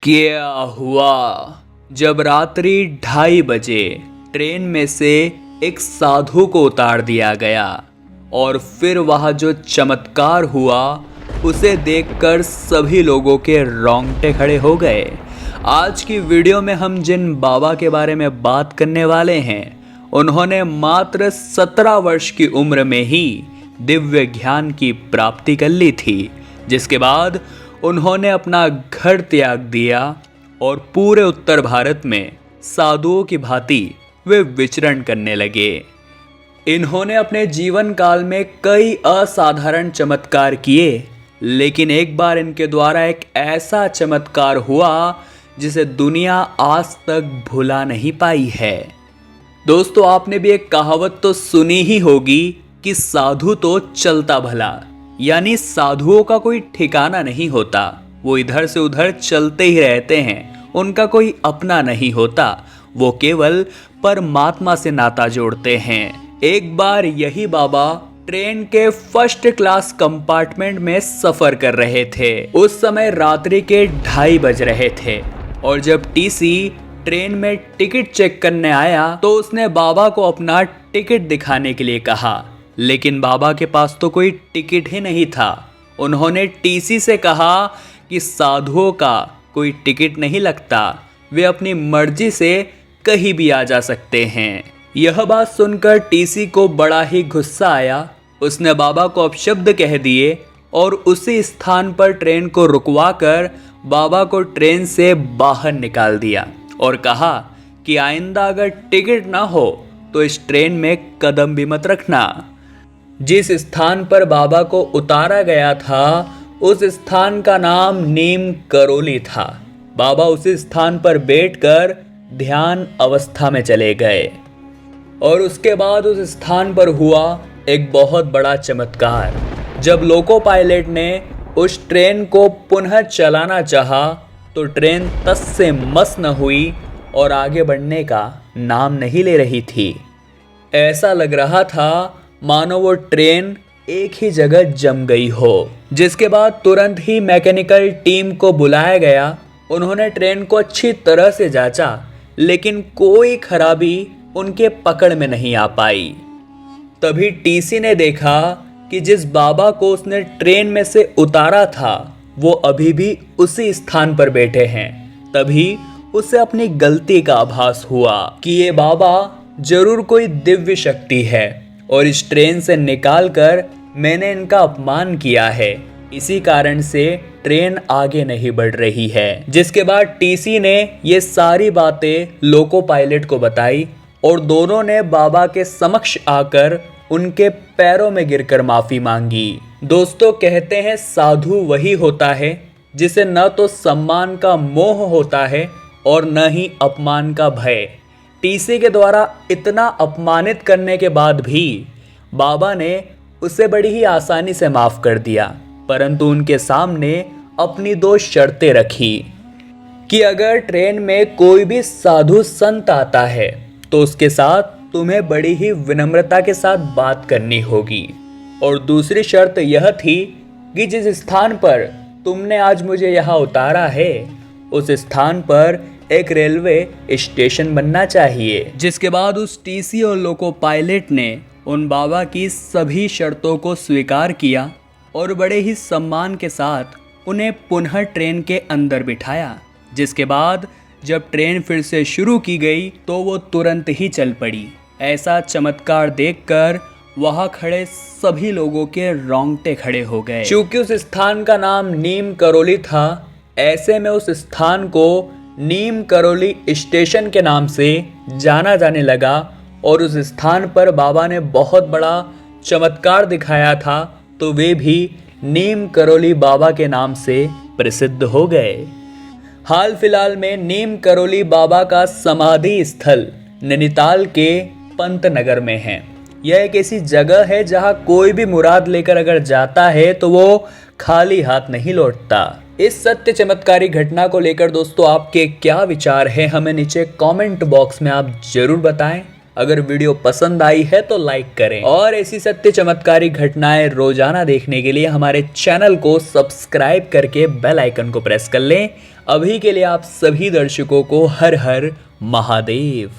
क्या हुआ जब रात्रि 2:30 बजे ट्रेन में से एक साधु को उतार दिया गया और फिर वह जो चमत्कार हुआ उसे देखकर सभी लोगों के रोंगटे खड़े हो गए। आज की वीडियो में हम जिन बाबा के बारे में बात करने वाले हैं उन्होंने मात्र 17 वर्ष की उम्र में ही दिव्य ज्ञान की प्राप्ति कर ली थी, जिसके बाद उन्होंने अपना घर त्याग दिया और पूरे उत्तर भारत में साधुओं की भांति वे विचरण करने लगे। इन्होंने अपने जीवन काल में कई असाधारण चमत्कार किए, लेकिन एक बार इनके द्वारा एक ऐसा चमत्कार हुआ जिसे दुनिया आज तक भुला नहीं पाई है। दोस्तों, आपने भी एक कहावत तो सुनी ही होगी कि साधु तो चलता भला, यानी साधुओं का कोई ठिकाना नहीं होता, वो इधर से उधर चलते ही रहते हैं, उनका कोई अपना नहीं होता, वो केवल परमात्मा से नाता जोड़ते हैं। एक बार यही बाबा ट्रेन के फर्स्ट क्लास कंपार्टमेंट में सफर कर रहे थे। उस समय रात्रि के 2:30 बज रहे थे और जब टीसी ट्रेन में टिकट चेक करने आया तो उसने बाबा को अपना टिकट दिखाने के लिए कहा, लेकिन बाबा के पास तो कोई टिकट ही नहीं था। उन्होंने टीसी से कहा कि साधुओं का कोई टिकट नहीं लगता, वे अपनी मर्जी से कहीं भी आ जा सकते हैं। यह बात सुनकर टीसी को बड़ा ही गुस्सा आया। उसने बाबा को अपशब्द कह दिए और उसी स्थान पर ट्रेन को रुकवा कर बाबा को ट्रेन से बाहर निकाल दिया और कहा कि आइंदा अगर टिकट ना हो तो इस ट्रेन में कदम भी मत रखना। जिस स्थान पर बाबा को उतारा गया था उस स्थान का नाम नीम करोली था। बाबा उसी स्थान पर बैठकर ध्यान अवस्था में चले गए और उसके बाद उस स्थान पर हुआ एक बहुत बड़ा चमत्कार। जब लोको पायलट ने उस ट्रेन को पुनः चलाना चाहा तो ट्रेन तस से मस न हुई और आगे बढ़ने का नाम नहीं ले रही थी। ऐसा लग रहा था मानो वो ट्रेन एक ही जगह जम गई हो। जिसके बाद तुरंत ही मैकेनिकल टीम को बुलाया गया। उन्होंने ट्रेन को अच्छी तरह से जांचा, लेकिन कोई खराबी उनके पकड़ में नहीं आ पाई। तभी टीसी ने देखा कि जिस बाबा को उसने ट्रेन में से उतारा था वो अभी भी उसी स्थान पर बैठे हैं। तभी उसे अपनी गलती का आभास हुआ कि ये बाबा जरूर कोई दिव्य शक्ति है और इस ट्रेन से निकालकर मैंने इनका अपमान किया है, इसी कारण से ट्रेन आगे नहीं बढ़ रही है। जिसके बाद टीसी ने ये सारी बातें लोको पायलट को बताई और दोनों ने बाबा के समक्ष आकर उनके पैरों में गिरकर माफी मांगी। दोस्तों, कहते हैं साधु वही होता है जिसे न तो सम्मान का मोह होता है और न ही अपमान का भय। टीसी के द्वारा इतना अपमानित करने के बाद भी बाबा ने उसे बड़ी ही आसानी से माफ कर दिया, परंतु उनके सामने अपनी 2 शर्तें रखी कि अगर ट्रेन में कोई भी साधु संत आता है तो उसके साथ तुम्हें बड़ी ही विनम्रता के साथ बात करनी होगी, और दूसरी शर्त यह थी कि जिस स्थान पर तुमने आज मुझे यहाँ उतारा है उस स्थान पर एक रेलवे स्टेशन बनना चाहिए। जिसके बाद उस टीसी और लोको पायलट ने उन बाबा की सभी शर्तों को स्वीकार किया और बड़े ही सम्मान के साथ उन्हें पुनः ट्रेन के अंदर बिठाया। जिसके बाद जब ट्रेन फिर से शुरू की गई तो वो तुरंत ही चल पड़ी। ऐसा चमत्कार देखकर वहां खड़े सभी लोगों के रोंगटे खड़े हो गए। चूंकि उस स्थान का नाम नीम करोली था, ऐसे में उस स्थान को नीम करोली स्टेशन के नाम से जाना जाने लगा और उस स्थान पर बाबा ने बहुत बड़ा चमत्कार दिखाया था तो वे भी नीम करोली बाबा के नाम से प्रसिद्ध हो गए। हाल फिलहाल में नीम करोली बाबा का समाधि स्थल नैनीताल के पंतनगर में है। यह एक ऐसी जगह है जहां कोई भी मुराद लेकर अगर जाता है तो वो खाली हाथ नहीं लौटता। इस सत्य चमत्कारी घटना को लेकर दोस्तों आपके क्या विचार हैं, हमें नीचे कमेंट बॉक्स में आप जरूर बताएं। अगर वीडियो पसंद आई है तो लाइक करें और ऐसी सत्य चमत्कारी घटनाएं रोजाना देखने के लिए हमारे चैनल को सब्सक्राइब करके बेल आइकन को प्रेस कर लें। अभी के लिए आप सभी दर्शकों को हर हर महादेव।